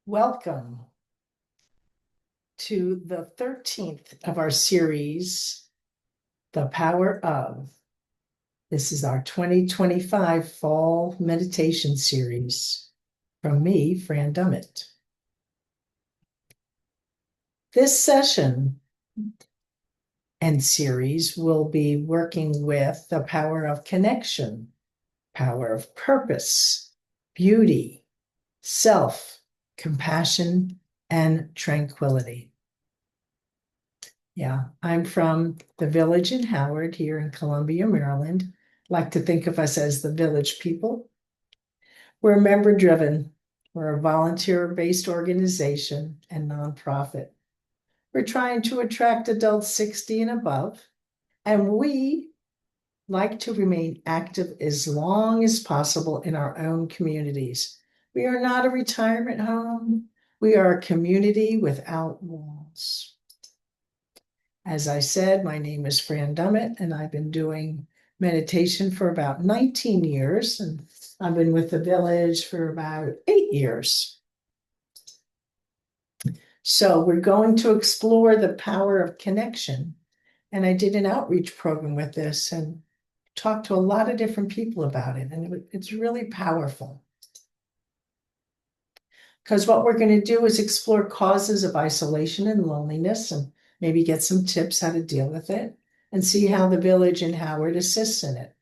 Welcome to the 13th of our series, The Power of. This is our 2025 Fall Meditation Series from me, Fran Dummett. This session and series will be working with the power of connection, power of purpose, beauty, self, compassion, and tranquility. Yeah, I'm from the village in Howard here in Columbia, Maryland. Like to think of us as the village people. We're member driven. We're a volunteer-based organization and nonprofit. We're trying to attract adults 60 and above, and we like to remain active as long as possible in our own communities. We are not a retirement home. We are a community without walls. As I said, my name is Fran Dummett, and I've been doing meditation for about 19 years, and I've been with the village for about 8 years. So we're going to explore the power of connection. And I did an outreach program with this and talked to a lot of different people about it, and it's really powerful. Because what we're going to do is explore causes of isolation and loneliness and maybe get some tips how to deal with it and see how the village in Howard assists in it.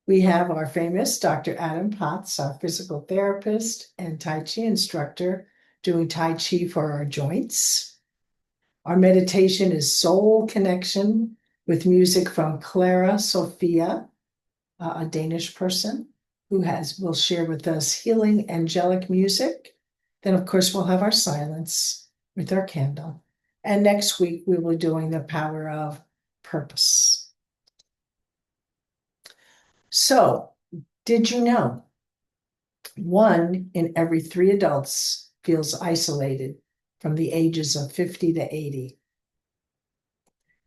We have our famous Dr. Adam Potts, our physical therapist and Tai Chi instructor, doing Tai Chi for our joints. Our meditation is soul connection with music from Clara Sophia, a Danish person who will share with us healing angelic music. Then, of course, we'll have our silence with our candle. And next week, we will be doing the power of purpose. So, did you know 1 in every 3 adults feels isolated from the ages of 50 to 80?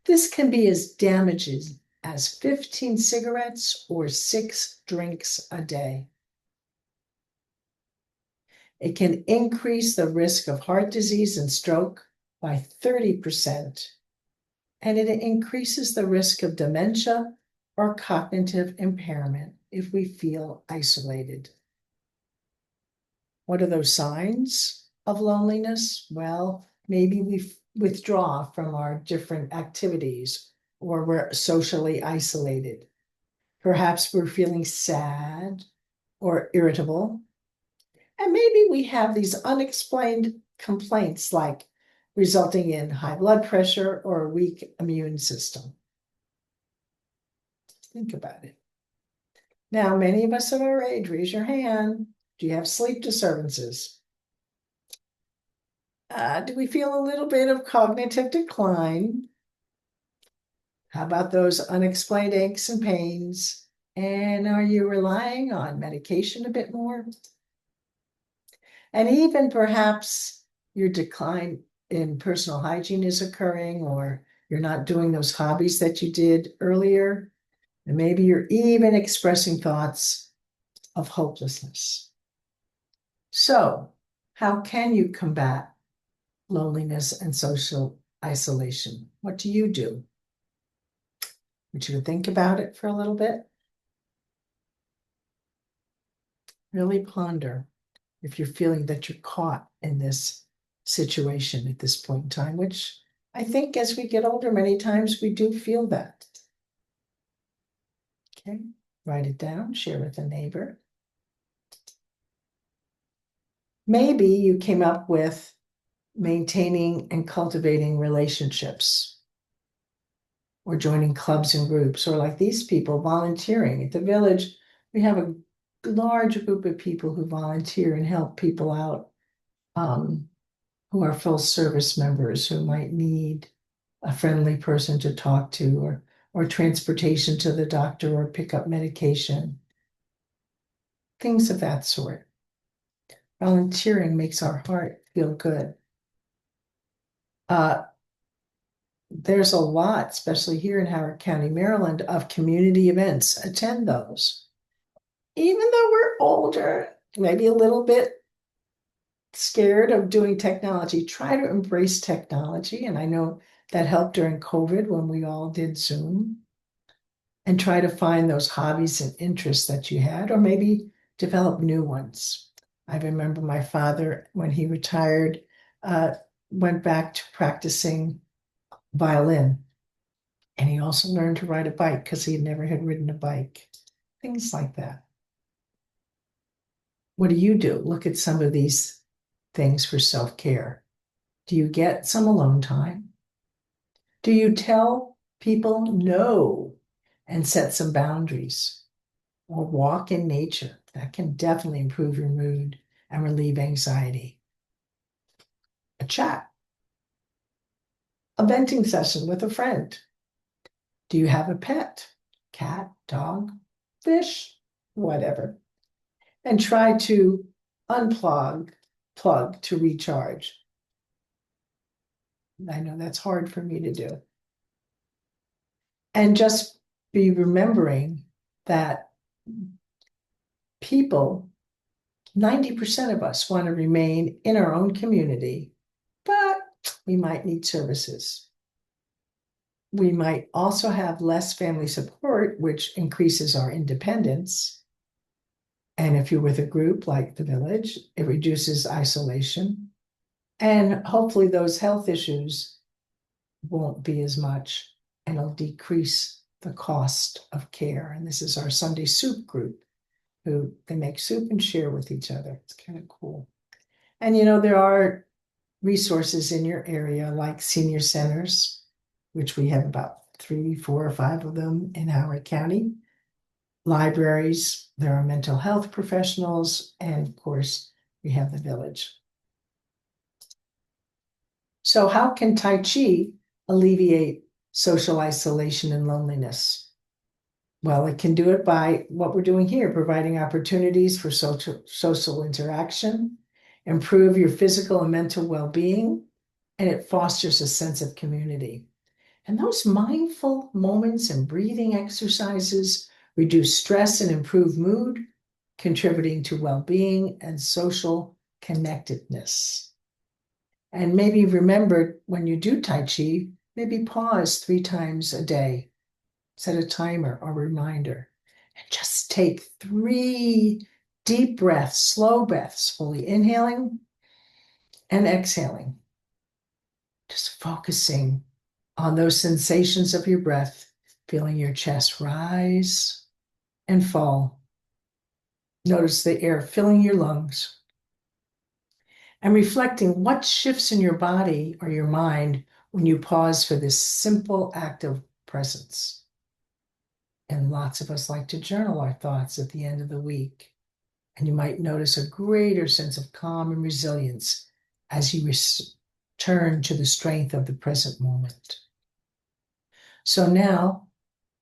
This can be as damaging as 15 cigarettes or 6 drinks a day. It can increase the risk of heart disease and stroke by 30%, and it increases the risk of dementia or cognitive impairment if we feel isolated. What are those signs of loneliness? Well, maybe we withdraw from our different activities, or we're socially isolated. Perhaps we're feeling sad or irritable. And maybe we have these unexplained complaints like resulting in high blood pressure or a weak immune system. Think about it. Now, many of us at our age, raise your hand. Do you have sleep disturbances? Do we feel a little bit of cognitive decline? How about those unexplained aches and pains? And are you relying on medication a bit more? And even perhaps your decline in personal hygiene is occurring, or you're not doing those hobbies that you did earlier. And maybe you're even expressing thoughts of hopelessness. So, how can you combat loneliness and social isolation? What do you do? Would you think about it for a little bit? Really ponder if you're feeling that you're caught in this situation at this point in time, which I think as we get older, many times we do feel that. Okay, write it down, share with a neighbor. Maybe you came up with maintaining and cultivating relationships, or joining clubs and groups, or like these people volunteering at the village. We have a large group of people who volunteer and help people out, who are full service members who might need a friendly person to talk to, or transportation to the doctor, or pick up medication. Things of that sort. Volunteering makes our heart feel good. There's a lot, especially here in Howard County, Maryland, of community events. Attend those. Even though we're older, maybe a little bit scared of doing technology, try to embrace technology. And I know that helped during COVID when we all did Zoom. And try to find those hobbies and interests that you had, or maybe develop new ones. I remember my father, when he retired, uh, went back to practicing violin. And he also learned to ride a bike because he never had ridden a bike. Things like that. What do you do? Look at some of these things for self-care. Do you get some alone time? Do you tell people no and set some boundaries? Or walk in nature? That can definitely improve your mood and relieve anxiety. A chat, a venting session with a friend. Do you have a pet? Cat, dog, fish, whatever. And try to plug to recharge. I know that's hard for me to do. And just be remembering that people, 90% of us want to remain in our own community, but we might need services. We might also have less family support, which increases our independence. And if you're with a group like the village, it reduces isolation. And hopefully those health issues won't be as much, and it'll decrease the cost of care. And this is our Sunday soup group, who they make soup and share with each other. It's kind of cool. And there are resources in your area like senior centers, which we have about 3, 4, or 5 of them in Howard County. Libraries, there are mental health professionals, and of course, we have the village. So how can Tai Chi alleviate social isolation and loneliness? Well, it can do it by what we're doing here, providing opportunities for social interaction, improve your physical and mental well-being, and it fosters a sense of community. And those mindful moments and breathing exercises reduce stress and improve mood, contributing to well-being and social connectedness. And maybe remember, when you do Tai Chi, maybe pause 3 times a day. Set a timer or reminder. And just take 3 deep breaths, slow breaths, fully inhaling and exhaling. Just focusing on those sensations of your breath, feeling your chest rise and fall. Notice the air filling your lungs. And reflecting what shifts in your body or your mind when you pause for this simple act of presence. And lots of us like to journal our thoughts at the end of the week. And you might notice a greater sense of calm and resilience as you return to the strength of the present moment. So now,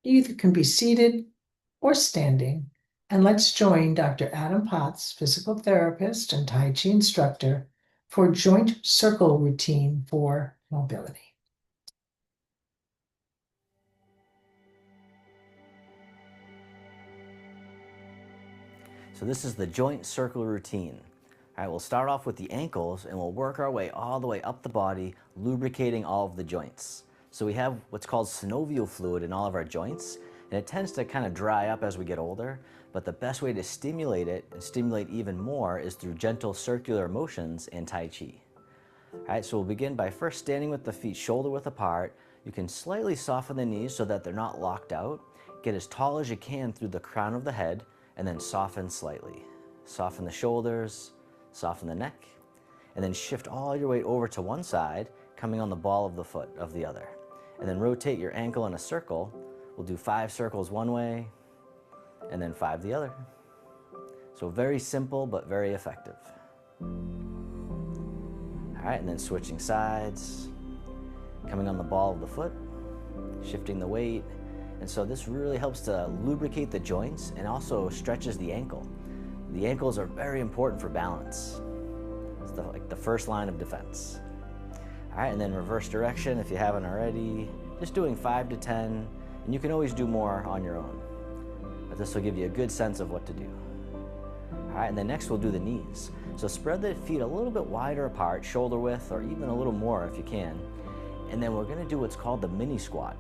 you either can be seated or standing, and let's join Dr. Adam Potts, physical therapist and Tai Chi instructor, for joint circle routine for mobility. So this is the joint circle routine. All right, we'll start off with the ankles and we'll work our way all the way up the body, lubricating all of the joints. So we have what's called synovial fluid in all of our joints, and it tends to kind of dry up as we get older, but the best way to stimulate it and stimulate even more is through gentle circular motions and Tai Chi. All right, so we'll begin by first standing with the feet shoulder width apart. You can slightly soften the knees so that they're not locked out. Get as tall as you can through the crown of the head, and then soften slightly. Soften the shoulders, soften the neck, and then shift all your weight over to one side, coming on the ball of the foot of the other. And then rotate your ankle in a circle. We'll do 5 circles one way, and then 5 the other. So very simple, but very effective. All right, and then switching sides, coming on the ball of the foot, shifting the weight. And so this really helps to lubricate the joints and also stretches the ankle. The ankles are very important for balance. It's like the first line of defense. All right, and then reverse direction if you haven't already. Just doing 5 to 10, and you can always do more on your own. But this will give you a good sense of what to do. All All right, and then next we'll do the knees. So spread the feet a little bit wider apart, shoulder width, or even a little more if you can. And then we're gonna do what's called the mini squat.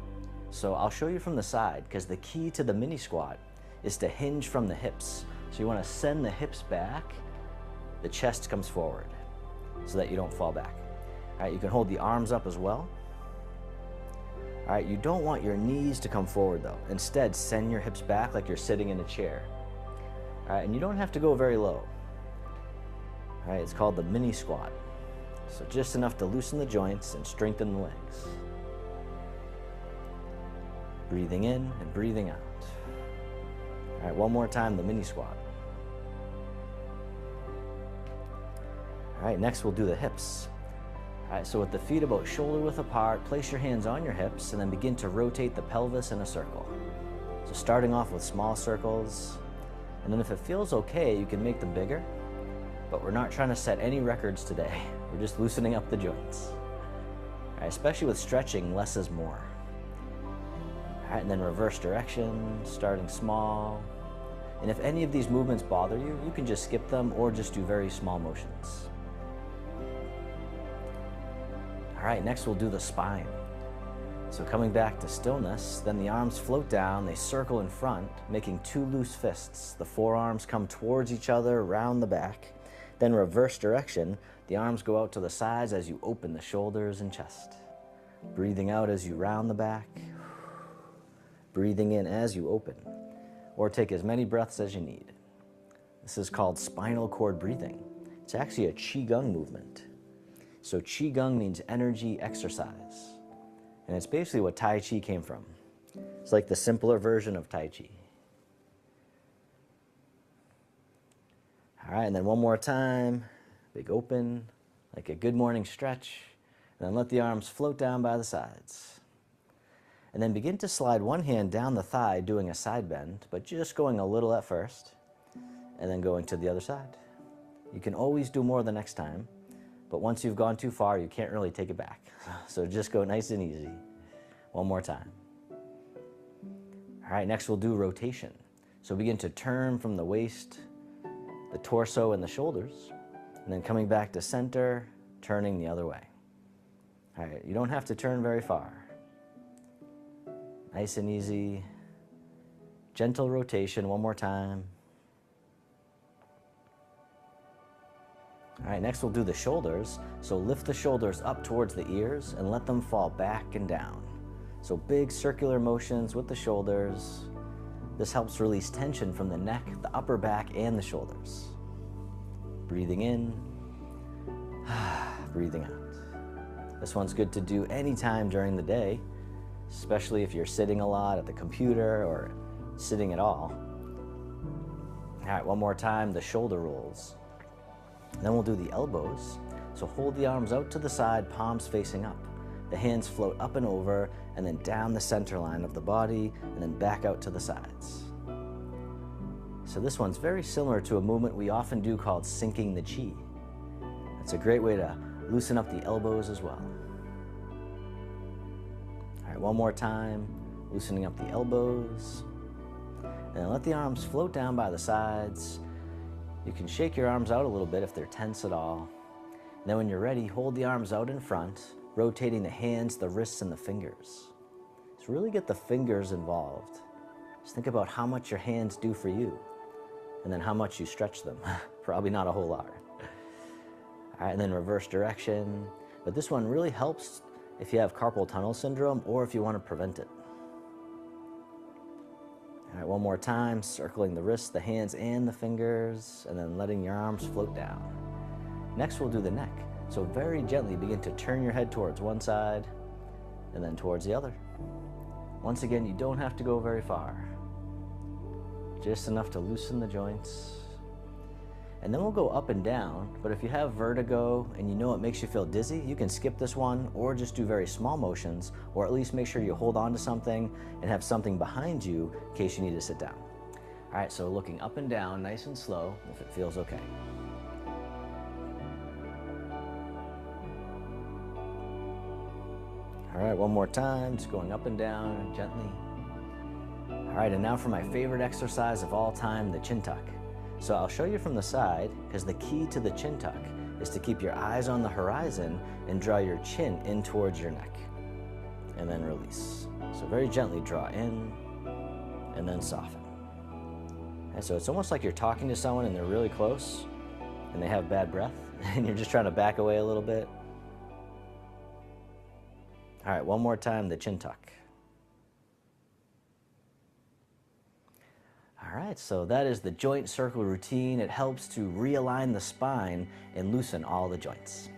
So I'll show you from the side, because the key to the mini squat is to hinge from the hips. So you wanna send the hips back, the chest comes forward, so that you don't fall back. All right, you can hold the arms up as well. All right, you don't want your knees to come forward though. Instead, send your hips back like you're sitting in a chair. All right, and you don't have to go very low. All right, it's called the mini squat. So just enough to loosen the joints and strengthen the legs. Breathing in and breathing out. All right, one more time, the mini squat. All right, next we'll do the hips. All right, so with the feet about shoulder width apart, place your hands on your hips and then begin to rotate the pelvis in a circle. So starting off with small circles, and then if it feels okay, you can make them bigger, but we're not trying to set any records today. We're just loosening up the joints. All right, especially with stretching, less is more. All right, and then reverse direction, starting small. And if any of these movements bother you, you can just skip them or just do very small motions. All right, next we'll do the spine. So coming back to stillness, then the arms float down, they circle in front, making two loose fists. The forearms come towards each other, around the back. Then reverse direction, the arms go out to the sides as you open the shoulders and chest. Breathing out as you round the back. Breathing in as you open. Or take as many breaths as you need. This is called spinal cord breathing. It's actually a Qigong movement. So Qigong means energy exercise. And it's basically what Tai Chi came from. It's like the simpler version of Tai Chi. All right, and then one more time. Big open, like a good morning stretch. And then let the arms float down by the sides. And then begin to slide one hand down the thigh, doing a side bend, but just going a little at first, and then going to the other side. You can always do more the next time, but once you've gone too far, you can't really take it back. So just go nice and easy. One more time. All right, next we'll do rotation. So begin to turn from the waist, the torso, and the shoulders, and then coming back to center, turning the other way. All right, you don't have to turn very far. Nice and easy. Gentle rotation, one more time. All right, next we'll do the shoulders. So lift the shoulders up towards the ears and let them fall back and down. So big circular motions with the shoulders. This helps release tension from the neck, the upper back, and the shoulders. Breathing in, breathing out. This one's good to do anytime during the day, especially if you're sitting a lot at the computer or sitting at all. All right, one more time, the shoulder rolls. Then we'll do the elbows. So hold the arms out to the side, palms facing up. The hands float up and over, and then down the center line of the body, and then back out to the sides. So this one's very similar to a movement we often do called sinking the chi. It's a great way to loosen up the elbows as well. All right, one more time, loosening up the elbows. And then let the arms float down by the sides. You can shake your arms out a little bit if they're tense at all. And then when you're ready, hold the arms out in front, rotating the hands, the wrists, and the fingers. So really get the fingers involved. Just think about how much your hands do for you, and then how much you stretch them. Probably not a whole lot. All right, and then reverse direction. But this one really helps if you have carpal tunnel syndrome or if you want to prevent it. All right, one more time, circling the wrists, the hands, and the fingers, and then letting your arms float down. Next, we'll do the neck. So very gently begin to turn your head towards one side and then towards the other. Once again, you don't have to go very far. Just enough to loosen the joints. And then we'll go up and down, but if you have vertigo and you know it makes you feel dizzy, you can skip this one or just do very small motions, or at least make sure you hold on to something and have something behind you in case you need to sit down. All right, so looking up and down, nice and slow, if it feels okay. All right, one more time, just going up and down gently. All right, and now for my favorite exercise of all time, the chin tuck. So I'll show you from the side, because the key to the chin tuck is to keep your eyes on the horizon and draw your chin in towards your neck. And then release. So very gently draw in and then soften. And so it's almost like you're talking to someone and they're really close and they have bad breath and you're just trying to back away a little bit. All right, one more time, the chin tuck. All right, so that is the joint circle routine. It helps to realign the spine and loosen all the joints.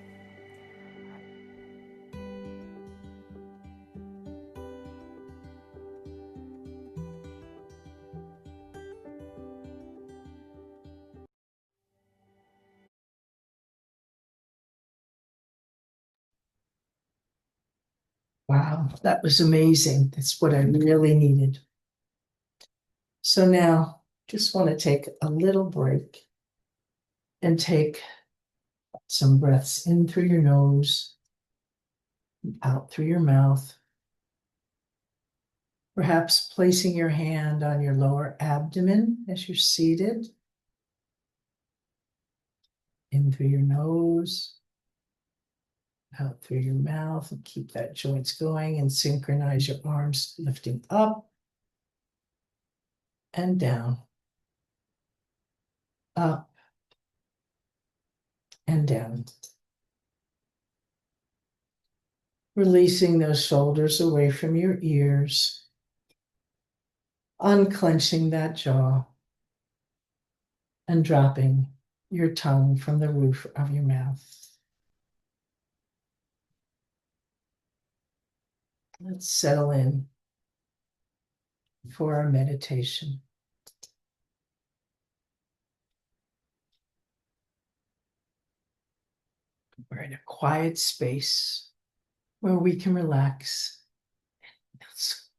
Wow, that was amazing. That's what I really needed. So now just want to take a little break and take some breaths in through your nose, out through your mouth. Perhaps placing your hand on your lower abdomen as you're seated. In through your nose, out through your mouth, and keep that joints going and synchronize your arms lifting up and down, up and down. Releasing those shoulders away from your ears, unclenching that jaw, and dropping your tongue from the roof of your mouth. Let's settle in for our meditation. We're in a quiet space where we can relax. Let's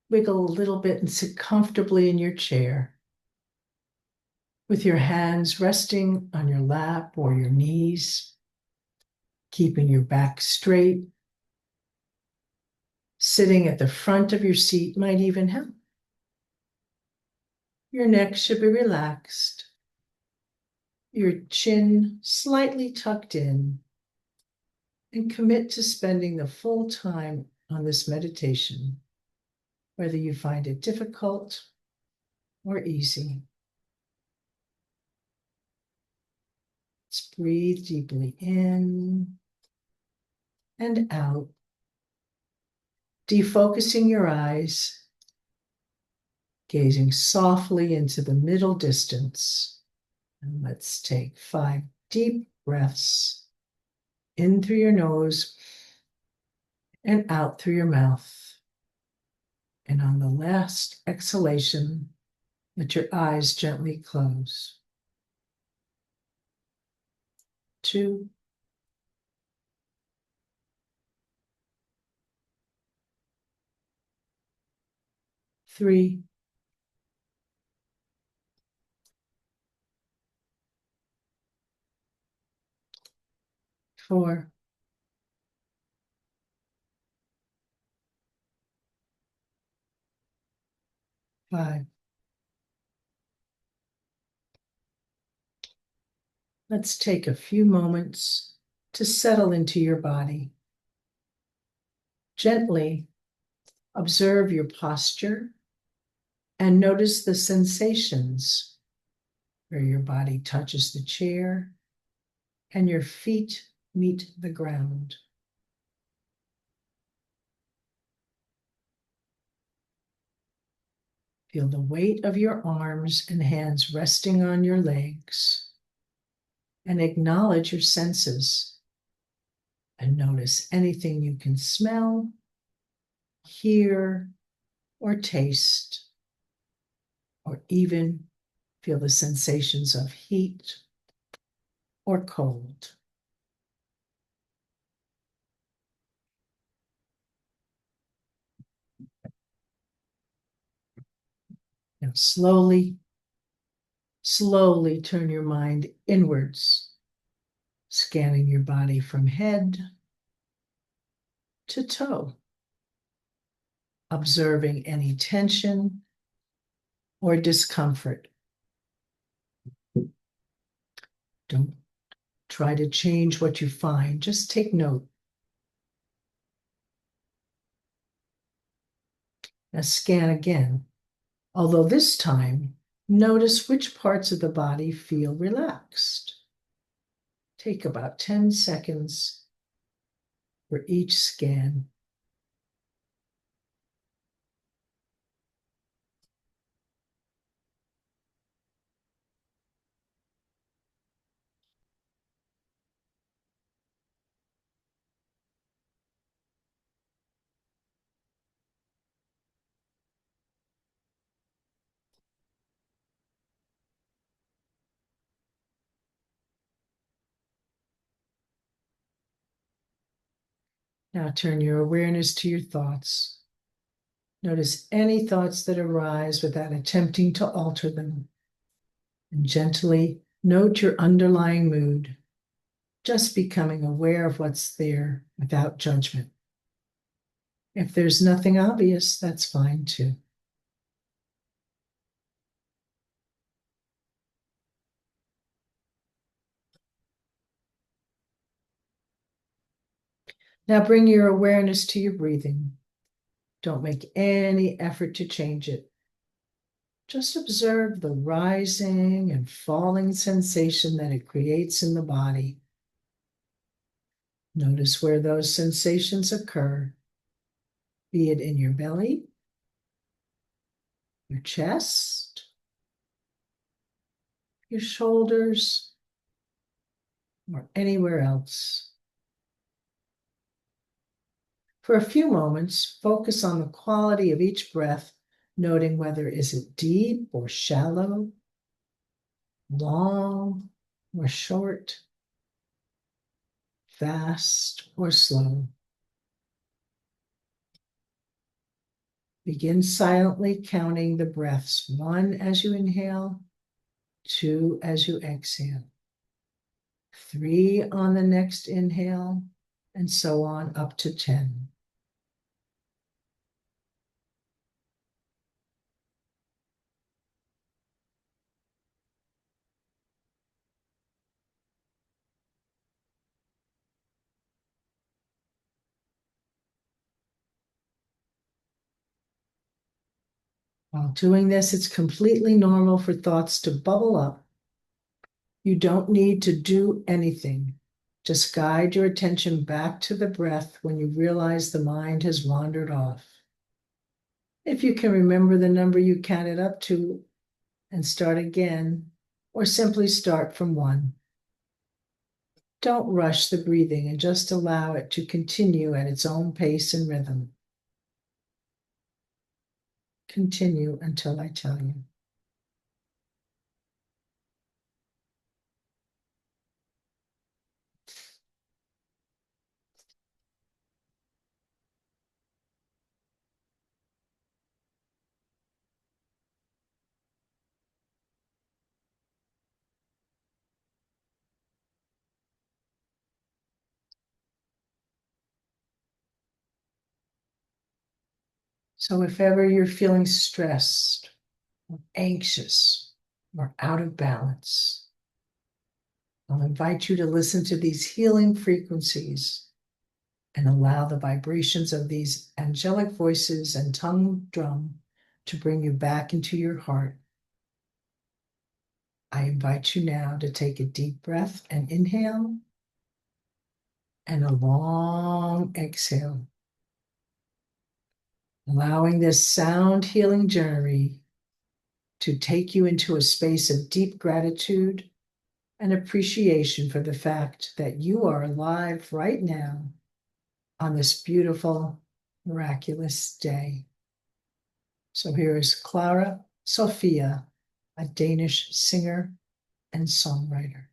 wiggle a little bit and sit comfortably in your chair with your hands resting on your lap or your knees, keeping your back straight. Sitting at the front of your seat might even help. Your neck should be relaxed, your chin slightly tucked in, and commit to spending the full time on this meditation, whether you find it difficult or easy. Let's breathe deeply in and out, defocusing your eyes, gazing softly into the middle distance. And let's take 5 deep breaths in through your nose and out through your mouth. And on the last exhalation, let your eyes gently close. 2, 3, 4, 5. Let's take a few moments to settle into your body. Gently observe your posture and notice the sensations where your body touches the chair and your feet meet the ground. Feel the weight of your arms and hands resting on your legs, and acknowledge your senses and notice anything you can smell, hear, or taste, or even feel the sensations of heat or cold. Now slowly turn your mind inwards, scanning your body from head to toe, observing any tension or discomfort. Don't try to change what you find, just take note. Now scan again, although this time, notice which parts of the body feel relaxed. Take about 10 seconds for each scan. Now turn your awareness to your thoughts. Notice any thoughts that arise without attempting to alter them. And gently note your underlying mood, just becoming aware of what's there without judgment. If there's nothing obvious, that's fine too. Now bring your awareness to your breathing. Don't make any effort to change it. Just observe the rising and falling sensation that it creates in the body. Notice where those sensations occur, be it in your belly, your chest, your shoulders, or anywhere else. For a few moments, focus on the quality of each breath, noting whether is it deep or shallow, long or short, fast or slow. Begin silently counting the breaths, 1 as you inhale, 2 as you exhale, 3 on the next inhale, and so on up to 10. While doing this, it's completely normal for thoughts to bubble up. You don't need to do anything. Just guide your attention back to the breath when you realize the mind has wandered off. If you can remember the number you counted up to and start again, or simply start from 1. Don't rush the breathing and just allow it to continue at its own pace and rhythm. Continue until I tell you. So if ever you're feeling stressed, or anxious, or out of balance, I'll invite you to listen to these healing frequencies and allow the vibrations of these angelic voices and tongue drum to bring you back into your heart. I invite you now to take a deep breath and inhale, and a long exhale, allowing this sound healing journey to take you into a space of deep gratitude and appreciation for the fact that you are alive right now on this beautiful, miraculous day. So here is Clara Sophia, a Danish singer and songwriter.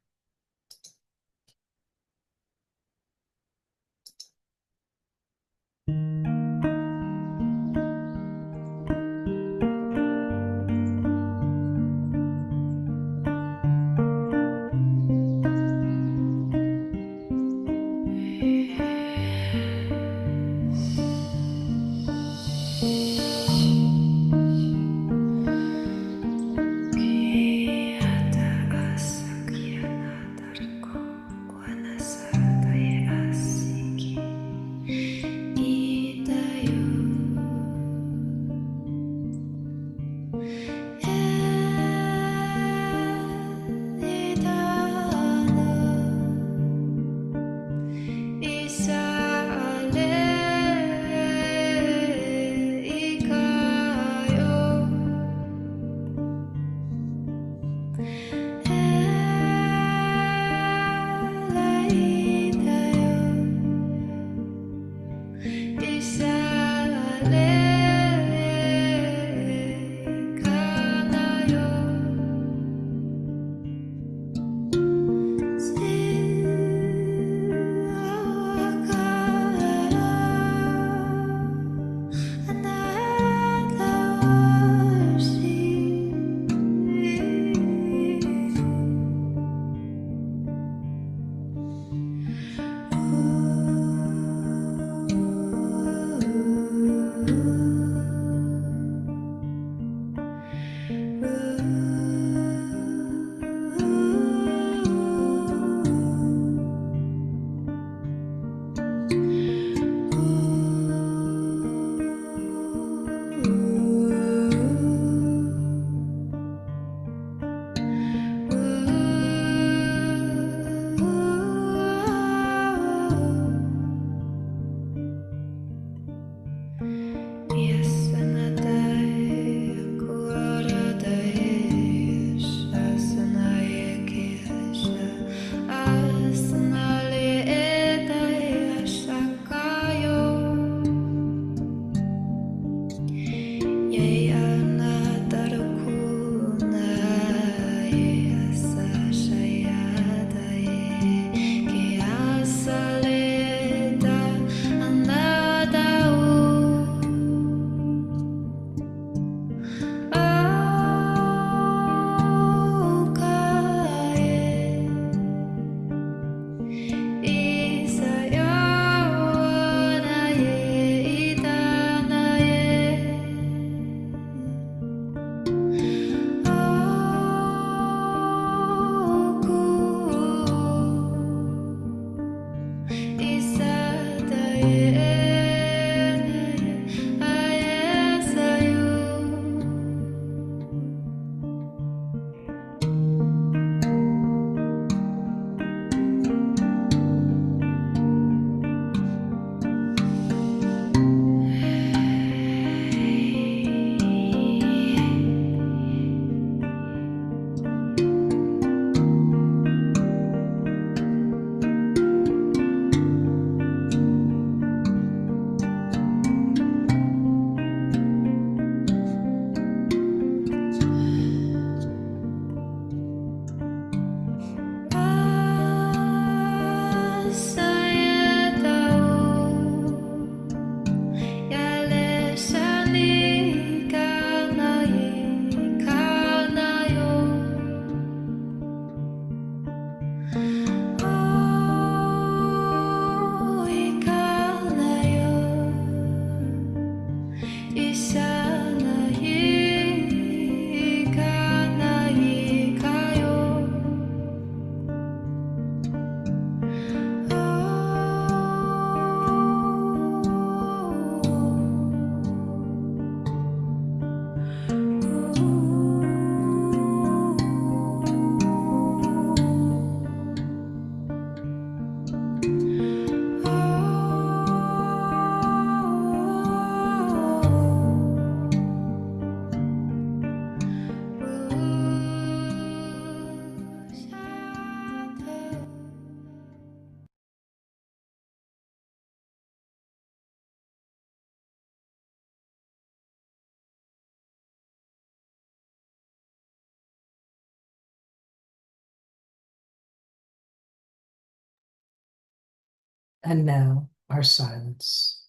And now our silence.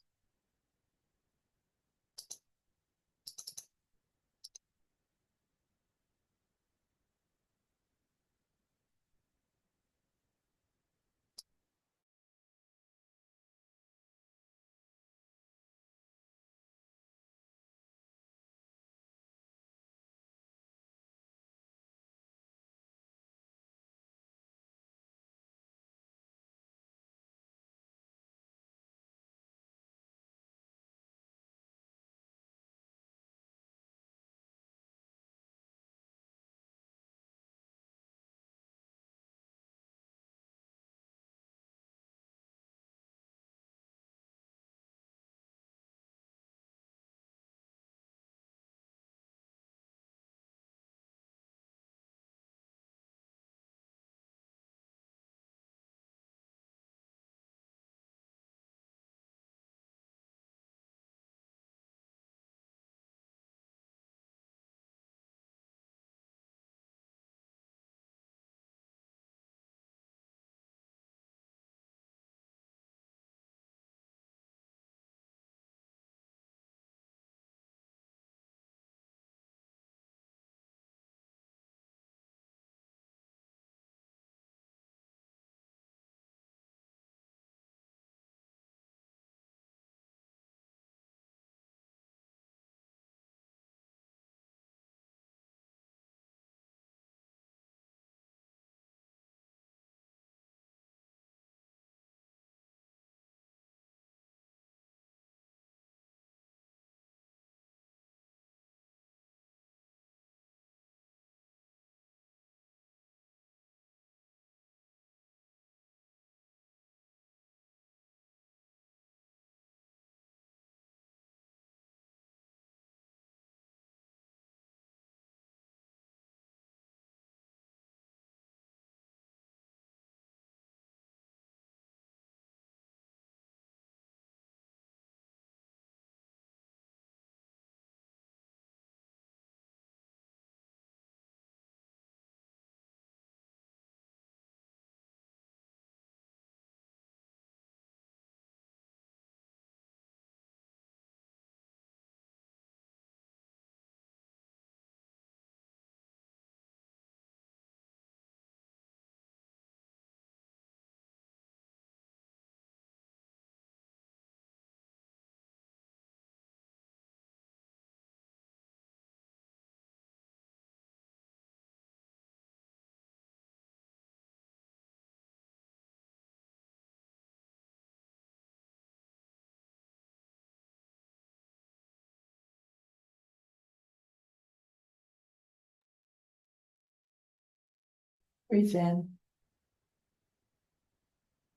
Breathe in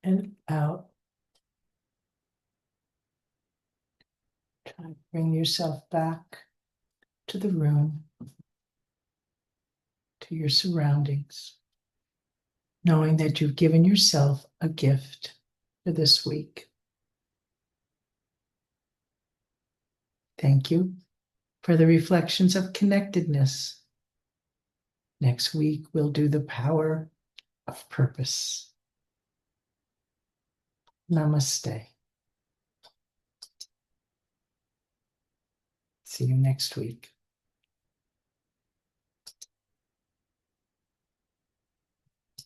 and out. Try to bring yourself back to the room, to your surroundings, knowing that you've given yourself a gift for this week. Thank you for the reflections of connectedness. Next week, we'll do the power of purpose. Namaste. See you next week.